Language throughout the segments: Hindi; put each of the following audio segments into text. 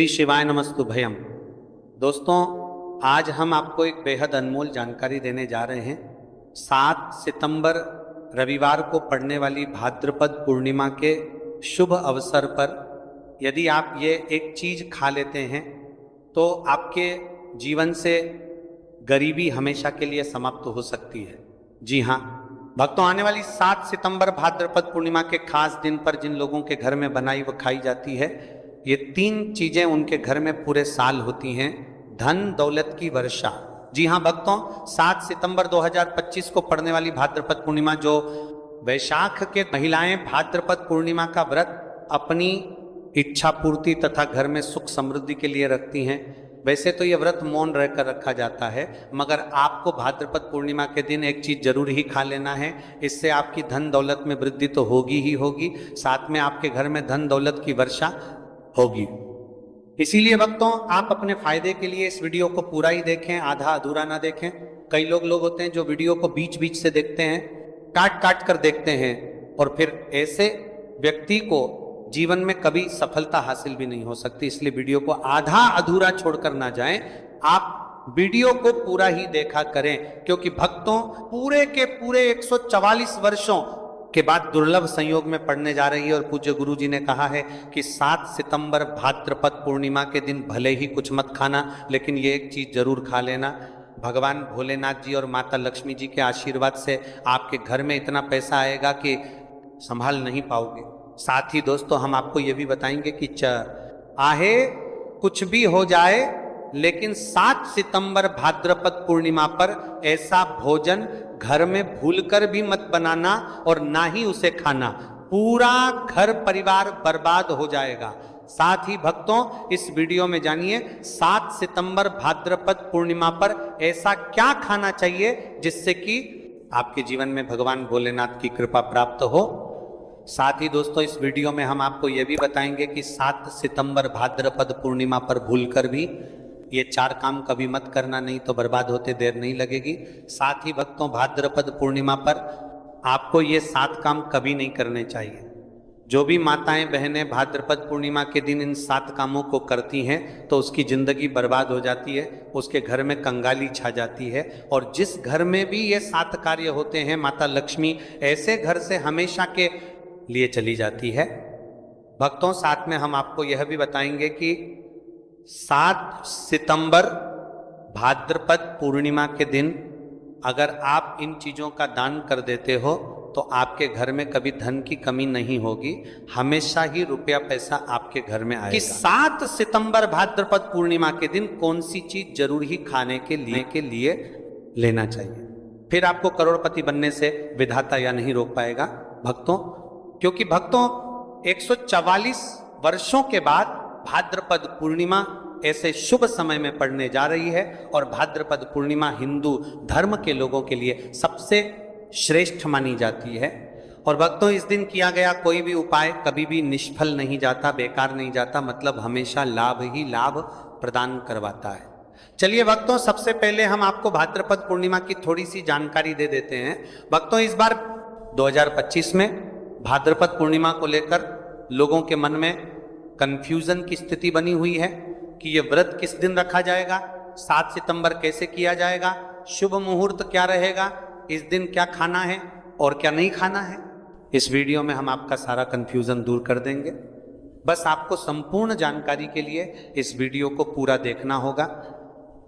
श्री शिवाय नमस्तु भयम। दोस्तों, आज हम आपको एक बेहद अनमोल जानकारी देने जा रहे हैं। 7 सितंबर रविवार को पड़ने वाली भाद्रपद पूर्णिमा के शुभ अवसर पर यदि आप ये एक चीज खा लेते हैं तो आपके जीवन से गरीबी हमेशा के लिए समाप्त हो सकती है। जी हाँ भक्तों, आने वाली 7 सितंबर भाद्रपद पूर्णिमा के खास दिन पर जिन लोगों के घर में बनाई व खाई जाती है, ये 3 चीजें उनके घर में पूरे साल होती हैं। धन दौलत की वर्षा। जी हाँ भक्तों, 7 सितंबर 2025 को पड़ने वाली भाद्रपद पूर्णिमा, जो वैशाख के महिलाएं भाद्रपद पूर्णिमा का व्रत अपनी इच्छा पूर्ति तथा घर में सुख समृद्धि के लिए रखती हैं। वैसे तो ये व्रत मौन रहकर रखा जाता है, मगर आपको भाद्रपद पूर्णिमा के दिन एक चीज जरूर ही खा लेना है। इससे आपकी धन दौलत में वृद्धि तो होगी ही होगी, साथ में आपके घर में धन दौलत की वर्षा होगी। इसीलिए भक्तों, आप अपने फायदे के लिए इस वीडियो को पूरा ही देखें, आधा अधूरा ना देखें। कई लोग होते हैं जो वीडियो को बीच बीच से देखते हैं, काट काट कर देखते हैं, और फिर ऐसे व्यक्ति को जीवन में कभी सफलता हासिल भी नहीं हो सकती। इसलिए वीडियो को आधा अधूरा छोड़कर ना जाएं, आप वीडियो को पूरा ही देखा करें, क्योंकि भक्तों पूरे के पूरे 144 वर्षों के बाद दुर्लभ संयोग में पड़ने जा रही है। और पूज्य गुरु जी ने कहा है कि 7 सितंबर भाद्रपद पूर्णिमा के दिन भले ही कुछ मत खाना, लेकिन ये एक चीज जरूर खा लेना। भगवान भोलेनाथ जी और माता लक्ष्मी जी के आशीर्वाद से आपके घर में इतना पैसा आएगा कि संभाल नहीं पाओगे। साथ ही दोस्तों, हम आपको यह भी बताएंगे कि आहे कुछ भी हो जाए, लेकिन 7 सितंबर भाद्रपद पूर्णिमा पर ऐसा भोजन घर में भूलकर भी मत बनाना और ना ही उसे खाना, पूरा घर परिवार बर्बाद हो जाएगा। साथ ही भक्तों, इस वीडियो में जानिए 7 सितंबर भाद्रपद पूर्णिमा पर ऐसा क्या खाना चाहिए जिससे कि आपके जीवन में भगवान भोलेनाथ की कृपा प्राप्त हो। साथ ही दोस्तों, इस वीडियो में हम आपको यह भी बताएंगे कि 7 सितंबर भाद्रपद पूर्णिमा पर भूलकर भी ये 4 काम कभी मत करना, नहीं तो बर्बाद होते देर नहीं लगेगी। साथ ही भक्तों, भाद्रपद पूर्णिमा पर आपको ये 7 काम कभी नहीं करने चाहिए। जो भी माताएं बहनें भाद्रपद पूर्णिमा के दिन इन 7 कामों को करती हैं तो उसकी जिंदगी बर्बाद हो जाती है, उसके घर में कंगाली छा जाती है। और जिस घर में भी ये 7 कार्य होते हैं, माता लक्ष्मी ऐसे घर से हमेशा के लिए चली जाती है। भक्तों, साथ में हम आपको यह भी बताएंगे कि 7 सितंबर भाद्रपद पूर्णिमा के दिन अगर आप इन चीजों का दान कर देते हो तो आपके घर में कभी धन की कमी नहीं होगी, हमेशा ही रुपया पैसा आपके घर में आएगा। कि 7 सितंबर भाद्रपद पूर्णिमा के दिन कौन सी चीज जरूर ही खाने के लिए लेना चाहिए, फिर आपको करोड़पति बनने से विधाता या नहीं रोक पाएगा भक्तों। क्योंकि भक्तों 144 वर्षों के बाद भाद्रपद पूर्णिमा ऐसे शुभ समय में पड़ने जा रही है, और भाद्रपद पूर्णिमा हिंदू धर्म के लोगों के लिए सबसे श्रेष्ठ मानी जाती है। और भक्तों, इस दिन किया गया कोई भी उपाय कभी भी निष्फल नहीं जाता, बेकार नहीं जाता, मतलब हमेशा लाभ ही लाभ प्रदान करवाता है। चलिए भक्तों, सबसे पहले हम आपको भाद्रपद पूर्णिमा की थोड़ी सी जानकारी दे देते हैं। भक्तों, इस बार 2025 में भाद्रपद पूर्णिमा को लेकर लोगों के मन में कंफ्यूजन की स्थिति बनी हुई है कि ये व्रत किस दिन रखा जाएगा, 7 सितंबर कैसे किया जाएगा, शुभ मुहूर्त क्या रहेगा, इस दिन क्या खाना है और क्या नहीं खाना है। इस वीडियो में हम आपका सारा कंफ्यूजन दूर कर देंगे। बस आपको संपूर्ण जानकारी के लिए इस वीडियो को पूरा देखना होगा।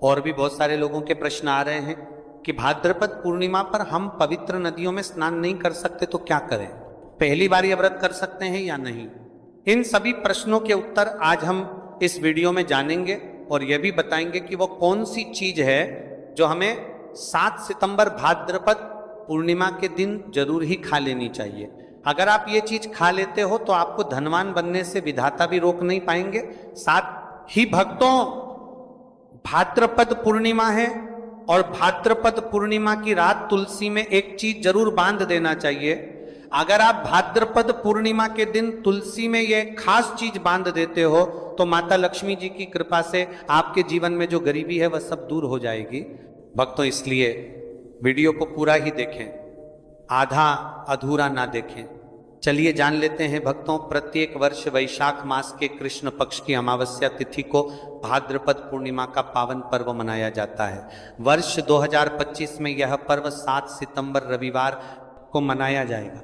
और भी बहुत सारे लोगों के प्रश्न आ रहे हैं कि भाद्रपद पूर्णिमा पर हम पवित्र नदियों में स्नान नहीं कर सकते तो क्या करें, पहली बार यह व्रत कर सकते हैं या नहीं। इन सभी प्रश्नों के उत्तर आज हम इस वीडियो में जानेंगे, और यह भी बताएंगे कि वो कौन सी चीज है जो हमें 7 सितंबर भाद्रपद पूर्णिमा के दिन जरूर ही खा लेनी चाहिए। अगर आप ये चीज खा लेते हो तो आपको धनवान बनने से विधाता भी रोक नहीं पाएंगे। साथ ही भक्तों, भाद्रपद पूर्णिमा है, और भाद्रपद पूर्णिमा की रात तुलसी में एक चीज जरूर बांध देना चाहिए। अगर आप भाद्रपद पूर्णिमा के दिन तुलसी में ये खास चीज बांध देते हो तो माता लक्ष्मी जी की कृपा से आपके जीवन में जो गरीबी है वह सब दूर हो जाएगी। भक्तों, इसलिए वीडियो को पूरा ही देखें, आधा अधूरा ना देखें। चलिए जान लेते हैं भक्तों, प्रत्येक वर्ष वैशाख मास के कृष्ण पक्ष की अमावस्या तिथि को भाद्रपद पूर्णिमा का पावन पर्व मनाया जाता है। वर्ष 2025 में यह पर्व 7 सितंबर रविवार को मनाया जाएगा।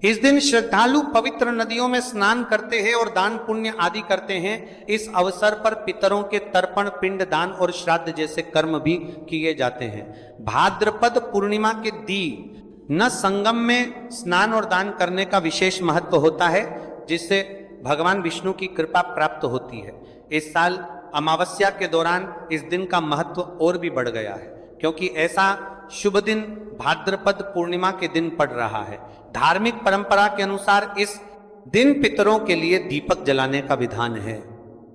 इस दिन श्रद्धालु पवित्र नदियों में स्नान करते हैं और दान पुण्य आदि करते हैं। इस अवसर पर पितरों के तर्पण, पिंड दान और श्राद्ध जैसे कर्म भी किए जाते हैं। भाद्रपद पूर्णिमा के दिन न संगम में स्नान और दान करने का विशेष महत्व होता है, जिससे भगवान विष्णु की कृपा प्राप्त होती है। इस साल अमावस्या के दौरान इस दिन का महत्व और भी बढ़ गया है, क्योंकि ऐसा शुभ दिन भाद्रपद पूर्णिमा के दिन पड़ रहा है। धार्मिक परंपरा के अनुसार इस दिन पितरों के लिए दीपक जलाने का विधान है।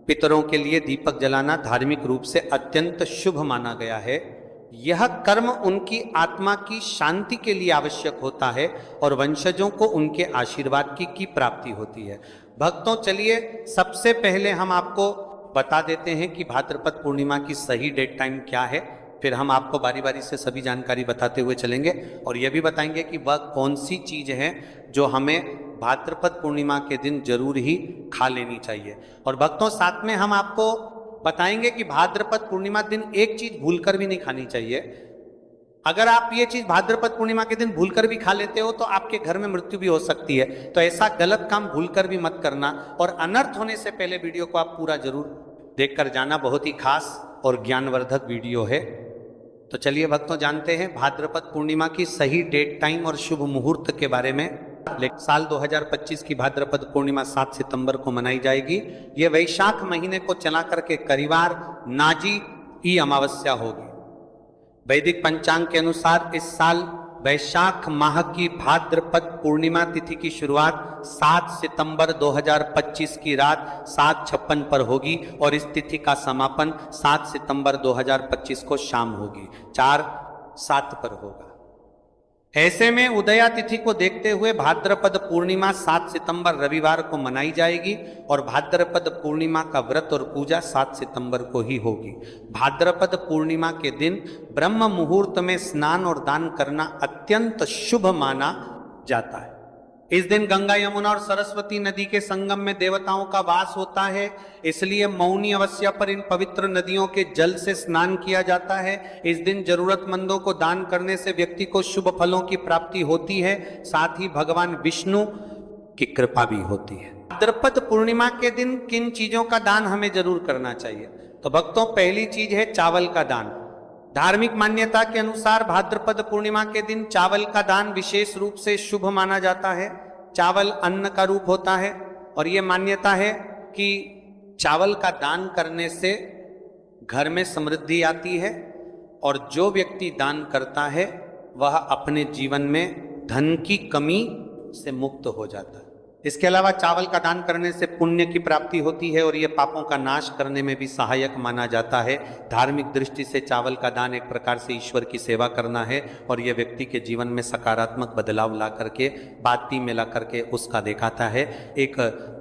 पितरों के लिए दीपक जलाना धार्मिक रूप से अत्यंत शुभ माना गया है। यह कर्म उनकी आत्मा की शांति के लिए आवश्यक होता है और वंशजों को उनके आशीर्वाद की प्राप्ति होती है। भक्तों, चलिए सबसे पहले हम आपको बता देते हैं कि भाद्रपद पूर्णिमा की सही डेट टाइम क्या है। फिर हम आपको बारी बारी से सभी जानकारी बताते हुए चलेंगे और यह भी बताएंगे कि वह कौन सी चीज है जो हमें भाद्रपद पूर्णिमा के दिन जरूर ही खा लेनी चाहिए। और भक्तों, साथ में हम आपको बताएंगे कि भाद्रपद पूर्णिमा दिन एक चीज भूलकर भी नहीं खानी चाहिए। अगर आप ये चीज भाद्रपद पूर्णिमा के दिन भूलकर भी खा लेते हो तो आपके घर में मृत्यु भी हो सकती है। तो ऐसा गलत काम भूलकर भी मत करना और अनर्थ होने से पहले वीडियो को आप पूरा जरूर देखकर जाना। बहुत ही खास और ज्ञानवर्धक वीडियो है। तो चलिए भक्तों, जानते हैं भाद्रपद पूर्णिमा की सही डेट टाइम और शुभ मुहूर्त के बारे में। साल 2025 की भाद्रपद पूर्णिमा 7 सितंबर को मनाई जाएगी। यह वैशाख महीने को चला करके करीवार नाजी ई अमावस्या होगी। वैदिक पंचांग के अनुसार इस साल वैशाख माह की भाद्रपद पूर्णिमा तिथि की शुरुआत 7 सितंबर 2025 की रात 7:56 पर होगी और इस तिथि का समापन 7 सितंबर 2025 को शाम होगी 4:07 पर होगा। ऐसे में उदया तिथि को देखते हुए भाद्रपद पूर्णिमा 7 सितंबर रविवार को मनाई जाएगी और भाद्रपद पूर्णिमा का व्रत और पूजा 7 सितंबर को ही होगी। भाद्रपद पूर्णिमा के दिन ब्रह्म मुहूर्त में स्नान और दान करना अत्यंत शुभ माना जाता है। इस दिन गंगा, यमुना और सरस्वती नदी के संगम में देवताओं का वास होता है, इसलिए मौनी अमावस्या पर इन पवित्र नदियों के जल से स्नान किया जाता है। इस दिन जरूरतमंदों को दान करने से व्यक्ति को शुभ फलों की प्राप्ति होती है, साथ ही भगवान विष्णु की कृपा भी होती है। भाद्रपद पूर्णिमा के दिन किन चीजों का दान हमें जरूर करना चाहिए? तो भक्तों, पहली चीज है चावल का दान। धार्मिक मान्यता के अनुसार भाद्रपद पूर्णिमा के दिन चावल का दान विशेष रूप से शुभ माना जाता है। चावल अन्न का रूप होता है और ये मान्यता है कि चावल का दान करने से घर में समृद्धि आती है और जो व्यक्ति दान करता है वह अपने जीवन में धन की कमी से मुक्त हो जाता है। इसके अलावा चावल का दान करने से पुण्य की प्राप्ति होती है और यह पापों का नाश करने में भी सहायक माना जाता है। धार्मिक दृष्टि से चावल का दान एक प्रकार से ईश्वर की सेवा करना है और यह व्यक्ति के जीवन में सकारात्मक बदलाव ला करके, बाती में ला करके उसका दिखाता है। एक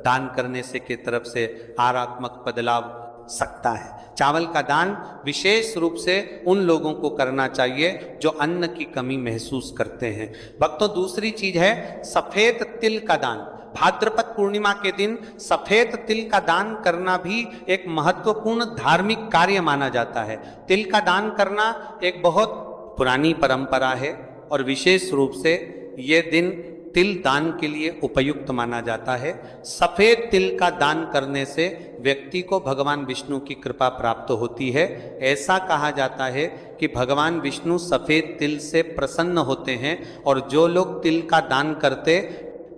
दान करने से की तरफ से आरात्मक बदलाव सकता है। चावल का दान विशेष रूप से उन लोगों को करना चाहिए जो अन्न की कमी महसूस करते हैं। भक्तों, दूसरी चीज है सफेद तिल का दान। भाद्रपद पूर्णिमा के दिन सफेद तिल का दान करना भी एक महत्वपूर्ण धार्मिक कार्य माना जाता है। तिल का दान करना एक बहुत पुरानी परंपरा है और विशेष रूप से यह दिन तिल दान के लिए उपयुक्त माना जाता है। सफेद तिल का दान करने से व्यक्ति को भगवान विष्णु की कृपा प्राप्त होती है। ऐसा कहा जाता है कि भगवान विष्णु सफेद तिल से प्रसन्न होते हैं और जो लोग तिल का दान करते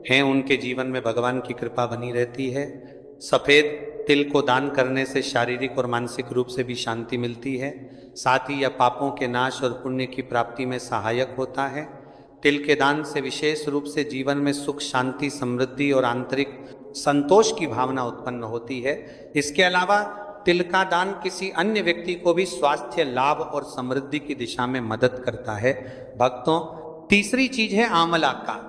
हैं उनके जीवन में भगवान की कृपा बनी रहती है। सफेद तिल को दान करने से शारीरिक और मानसिक रूप से भी शांति मिलती है। साथ ही यह पापों के नाश और पुण्य की प्राप्ति में सहायक होता है। तिल के दान से विशेष रूप से जीवन में सुख, शांति, समृद्धि और आंतरिक संतोष की भावना उत्पन्न होती है। इसके अलावा तिल का दान किसी अन्य व्यक्ति को भी स्वास्थ्य लाभ और समृद्धि की दिशा में मदद करता है। भक्तों, तीसरी चीज है आंवला का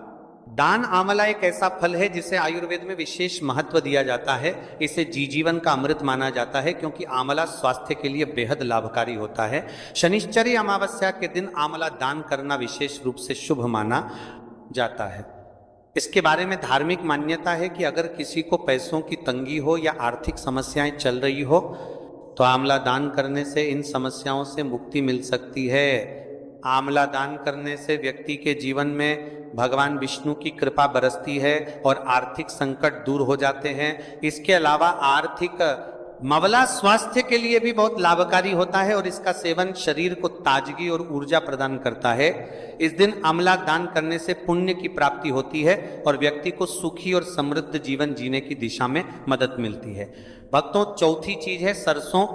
दान। आंवला एक ऐसा फल है जिसे आयुर्वेद में विशेष महत्व दिया जाता है। इसे जीवन का अमृत माना जाता है क्योंकि आंवला स्वास्थ्य के लिए बेहद लाभकारी होता है। शनिश्चरी अमावस्या के दिन आंवला दान करना विशेष रूप से शुभ माना जाता है। इसके बारे में धार्मिक मान्यता है कि अगर किसी को पैसों की तंगी हो या आर्थिक समस्याएं चल रही हो तो आंवला दान करने से इन समस्याओं से मुक्ति मिल सकती है। आंवला दान करने से व्यक्ति के जीवन में भगवान विष्णु की कृपा बरसती है और आर्थिक संकट दूर हो जाते हैं। इसके अलावा मवला स्वास्थ्य के लिए भी बहुत लाभकारी होता है और इसका सेवन शरीर को ताजगी और ऊर्जा प्रदान करता है। इस दिन आंवला दान करने से पुण्य की प्राप्ति होती है और व्यक्ति को सुखी और समृद्ध जीवन जीने की दिशा में मदद मिलती है। भक्तों, चौथी चीज है सरसों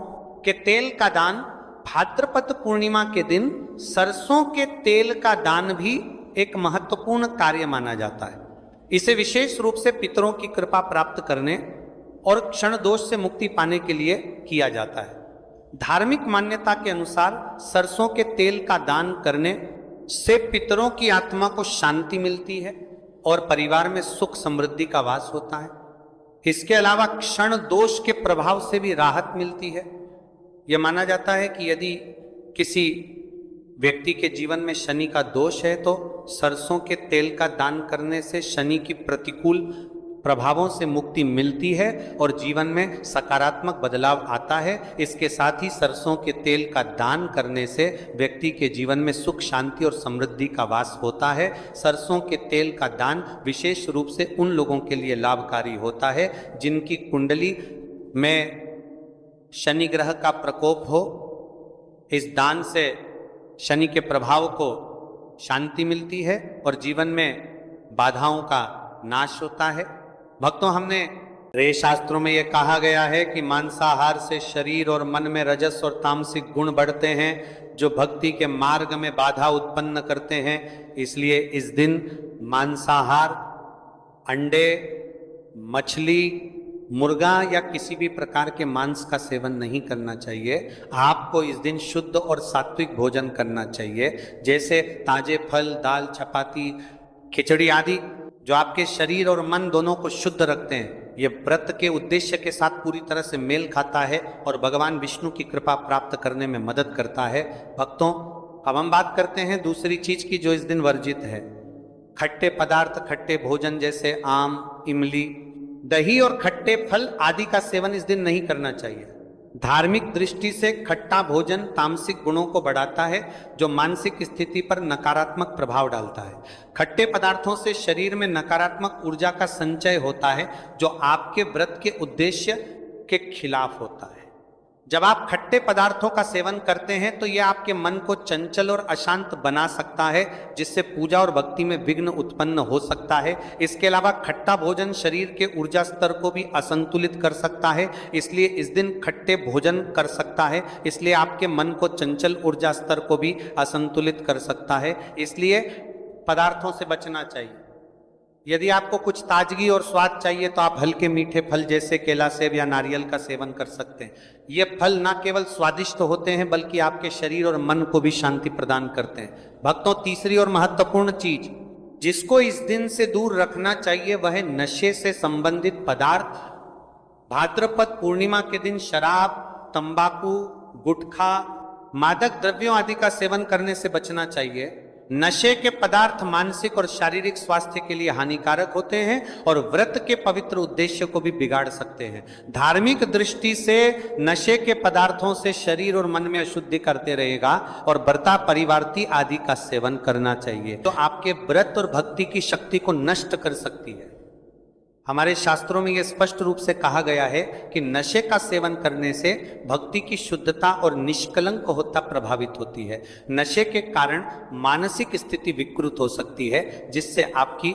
के तेल का दान। भाद्रपद पूर्णिमा के दिन सरसों के तेल का दान भी एक महत्वपूर्ण कार्य माना जाता है। इसे विशेष रूप से पितरों की कृपा प्राप्त करने और क्षण दोष से मुक्ति पाने के लिए किया जाता है। धार्मिक मान्यता के अनुसार सरसों के तेल का दान करने से पितरों की आत्मा को शांति मिलती है और परिवार में सुख समृद्धि का वास होता है। इसके अलावा क्षण दोष के प्रभाव से भी राहत मिलती है। यह माना जाता है कि यदि किसी व्यक्ति के जीवन में शनि का दोष है तो सरसों के तेल का दान करने से शनि की प्रतिकूल प्रभावों से मुक्ति मिलती है और जीवन में सकारात्मक बदलाव आता है। इसके साथ ही सरसों के तेल का दान करने से व्यक्ति के जीवन में सुख शांति और समृद्धि का वास होता है। सरसों के तेल का दान विशेष रूप से उन लोगों के लिए लाभकारी होता है जिनकी कुंडली में शनि ग्रह का प्रकोप हो। इस दान से शनि के प्रभाव को शांति मिलती है और जीवन में बाधाओं का नाश होता है। भक्तों, हमने शास्त्रों में यह कहा गया है कि मांसाहार से शरीर और मन में रजस और तामसिक गुण बढ़ते हैं जो भक्ति के मार्ग में बाधा उत्पन्न करते हैं। इसलिए इस दिन मांसाहार, अंडे, मछली, मुर्गा या किसी भी प्रकार के मांस का सेवन नहीं करना चाहिए। आपको इस दिन शुद्ध और सात्विक भोजन करना चाहिए, जैसे ताजे फल, दाल, चपाती, खिचड़ी आदि, जो आपके शरीर और मन दोनों को शुद्ध रखते हैं। ये व्रत के उद्देश्य के साथ पूरी तरह से मेल खाता है और भगवान विष्णु की कृपा प्राप्त करने में मदद करता है। भक्तों, अब हम बात करते हैं दूसरी चीज की जो इस दिन वर्जित है। खट्टे पदार्थ, खट्टे भोजन जैसे आम, इमली, दही और खट्टे फल आदि का सेवन इस दिन नहीं करना चाहिए। धार्मिक दृष्टि से खट्टा भोजन तामसिक गुणों को बढ़ाता है जो मानसिक स्थिति पर नकारात्मक प्रभाव डालता है। खट्टे पदार्थों से शरीर में नकारात्मक ऊर्जा का संचय होता है जो आपके व्रत के उद्देश्य के खिलाफ होता है। जब आप खट्टे पदार्थों का सेवन करते हैं तो यह आपके मन को चंचल और अशांत बना सकता है, जिससे पूजा और भक्ति में विघ्न उत्पन्न हो सकता है। इसके अलावा खट्टा भोजन शरीर के ऊर्जा स्तर को भी असंतुलित कर सकता है, इसलिए इस दिन खट्टे भोजन कर सकता है। इसलिए आपके मन को चंचल ऊर्जा स्तर को भी असंतुलित कर सकता है, इसलिए पदार्थों से बचना चाहिए। यदि आपको कुछ ताजगी और स्वाद चाहिए तो आप हल्के मीठे फल जैसे केला, सेब या नारियल का सेवन कर सकते हैं। ये फल न केवल स्वादिष्ट होते हैं बल्कि आपके शरीर और मन को भी शांति प्रदान करते हैं। भक्तों, तीसरी और महत्वपूर्ण चीज जिसको इस दिन से दूर रखना चाहिए वह है नशे से संबंधित पदार्थ। भाद्रपद पूर्णिमा के दिन शराब, तंबाकू, गुटखा, मादक द्रव्यों आदि का सेवन करने से बचना चाहिए। नशे के पदार्थ मानसिक और शारीरिक स्वास्थ्य के लिए हानिकारक होते हैं और व्रत के पवित्र उद्देश्य को भी बिगाड़ सकते हैं। धार्मिक दृष्टि से नशे के पदार्थों से शरीर और मन में अशुद्धि करते रहेगा और व्रता परिवारती आदि का सेवन करना चाहिए तो आपके व्रत और भक्ति की शक्ति को नष्ट कर सकती है। हमारे शास्त्रों में यह स्पष्ट रूप से कहा गया है कि नशे का सेवन करने से भक्ति की शुद्धता और निष्कलंक होता प्रभावित होती है। नशे के कारण मानसिक स्थिति विकृत हो सकती है, जिससे आपकी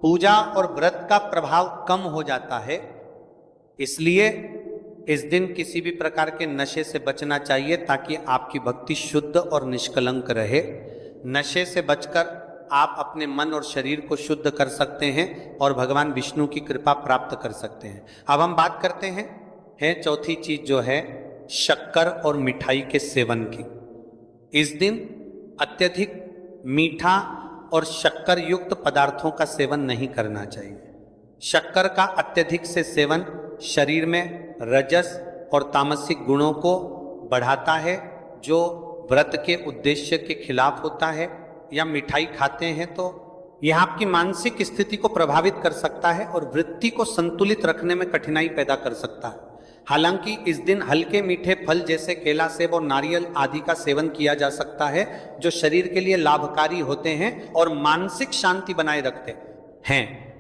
पूजा और व्रत का प्रभाव कम हो जाता है। इसलिए इस दिन किसी भी प्रकार के नशे से बचना चाहिए ताकि आपकी भक्ति शुद्ध और निष्कलंक रहे। नशे से बचकर आप अपने मन और शरीर को शुद्ध कर सकते हैं और भगवान विष्णु की कृपा प्राप्त कर सकते हैं। अब हम बात करते हैं चौथी चीज जो है शक्कर और मिठाई के सेवन की। इस दिन अत्यधिक मीठा और शक्कर युक्त पदार्थों का सेवन नहीं करना चाहिए। शक्कर का अत्यधिक से सेवन शरीर में रजस और तामसिक गुणों को बढ़ाता है जो व्रत के उद्देश्य के खिलाफ होता है। या मिठाई खाते हैं तो यह आपकी मानसिक स्थिति को प्रभावित कर सकता है और वृत्ति को संतुलित रखने में कठिनाई पैदा कर सकता है। हालांकि इस दिन हल्के मीठे फल जैसे केला, सेब और नारियल आदि का सेवन किया जा सकता है, जो शरीर के लिए लाभकारी होते हैं और मानसिक शांति बनाए रखते हैं।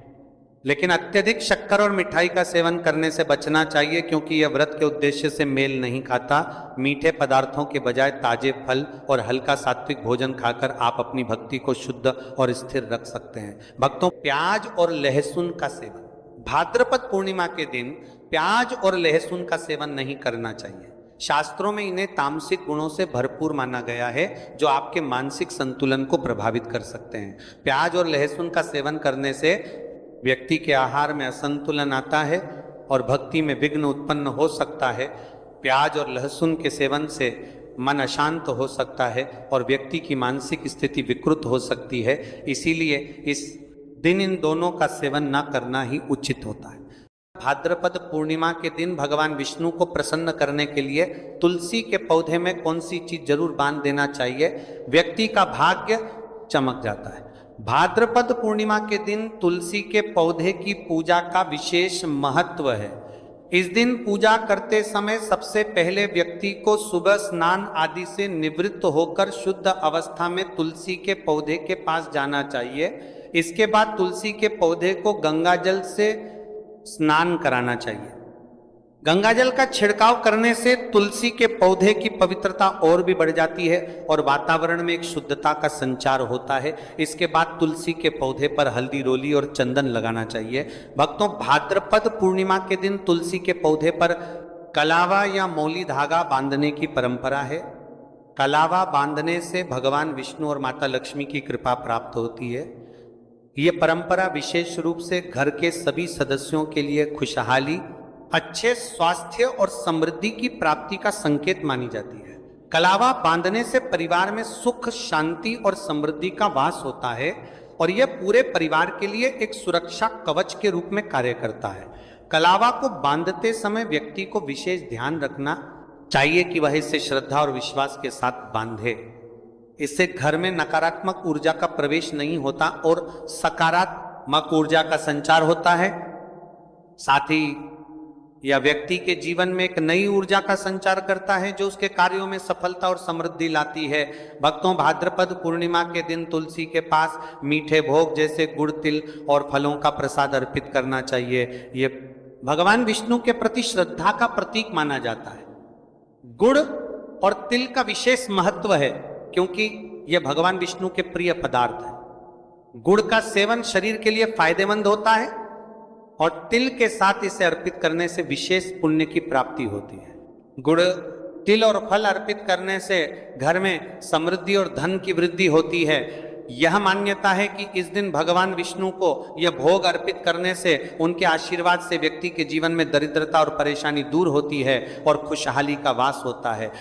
लेकिन अत्यधिक शक्कर और मिठाई का सेवन करने से बचना चाहिए, क्योंकि यह व्रत के उद्देश्य से मेल नहीं खाता। मीठे पदार्थों के बजाय ताजे फल और हल्का सात्विक भोजन खाकर आप अपनी भक्ति को शुद्ध और स्थिर रख सकते हैं। भक्तों, प्याज और लहसुन का सेवन। भाद्रपद पूर्णिमा के दिन प्याज और लहसुन का सेवन नहीं करना चाहिए। शास्त्रों में इन्हें तामसिक गुणों से भरपूर माना गया है, जो आपके मानसिक संतुलन को प्रभावित कर सकते हैं। प्याज और लहसुन का सेवन करने से व्यक्ति के आहार में असंतुलन आता है और भक्ति में विघ्न उत्पन्न हो सकता है। प्याज और लहसुन के सेवन से मन अशांत हो सकता है और व्यक्ति की मानसिक स्थिति विकृत हो सकती है। इसीलिए इस दिन इन दोनों का सेवन न करना ही उचित होता है। भाद्रपद पूर्णिमा के दिन भगवान विष्णु को प्रसन्न करने के लिए तुलसी के पौधे में कौन सी चीज जरूर बांध देना चाहिए, व्यक्ति का भाग्य चमक जाता है। भाद्रपद पूर्णिमा के दिन तुलसी के पौधे की पूजा का विशेष महत्व है। इस दिन पूजा करते समय सबसे पहले व्यक्ति को सुबह स्नान आदि से निवृत्त होकर शुद्ध अवस्था में तुलसी के पौधे के पास जाना चाहिए। इसके बाद तुलसी के पौधे को गंगा जल से स्नान कराना चाहिए। गंगा जल का छिड़काव करने से तुलसी के पौधे की पवित्रता और भी बढ़ जाती है और वातावरण में एक शुद्धता का संचार होता है। इसके बाद तुलसी के पौधे पर हल्दी, रोली और चंदन लगाना चाहिए। भक्तों, भाद्रपद पूर्णिमा के दिन तुलसी के पौधे पर कलावा या मौली धागा बांधने की परंपरा है। कलावा बांधने से भगवान विष्णु और माता लक्ष्मी की कृपा प्राप्त होती है। ये परंपरा विशेष रूप से घर के सभी सदस्यों के लिए खुशहाली, अच्छे स्वास्थ्य और समृद्धि की प्राप्ति का संकेत मानी जाती है। कलावा बांधने से परिवार में सुख, शांति और समृद्धि का वास होता है और यह पूरे परिवार के लिए एक सुरक्षा कवच के रूप में कार्य करता है। कलावा को बांधते समय व्यक्ति को विशेष ध्यान रखना चाहिए कि वह इसे श्रद्धा और विश्वास के साथ बांधे। इससे घर में नकारात्मक ऊर्जा का प्रवेश नहीं होता और सकारात्मक ऊर्जा का संचार होता है। साथ ही यह व्यक्ति के जीवन में एक नई ऊर्जा का संचार करता है, जो उसके कार्यों में सफलता और समृद्धि लाती है। भक्तों, भाद्रपद पूर्णिमा के दिन तुलसी के पास मीठे भोग जैसे गुड़, तिल और फलों का प्रसाद अर्पित करना चाहिए। ये भगवान विष्णु के प्रति श्रद्धा का प्रतीक माना जाता है। गुड़ और तिल का विशेष महत्व है, क्योंकि यह भगवान विष्णु के प्रिय पदार्थ है। गुड़ का सेवन शरीर के लिए फायदेमंद होता है और तिल के साथ इसे अर्पित करने से विशेष पुण्य की प्राप्ति होती है। गुड़, तिल और फल अर्पित करने से घर में समृद्धि और धन की वृद्धि होती है। यह मान्यता है कि इस दिन भगवान विष्णु को यह भोग अर्पित करने से उनके आशीर्वाद से व्यक्ति के जीवन में दरिद्रता और परेशानी दूर होती है और खुशहाली का वास होता है।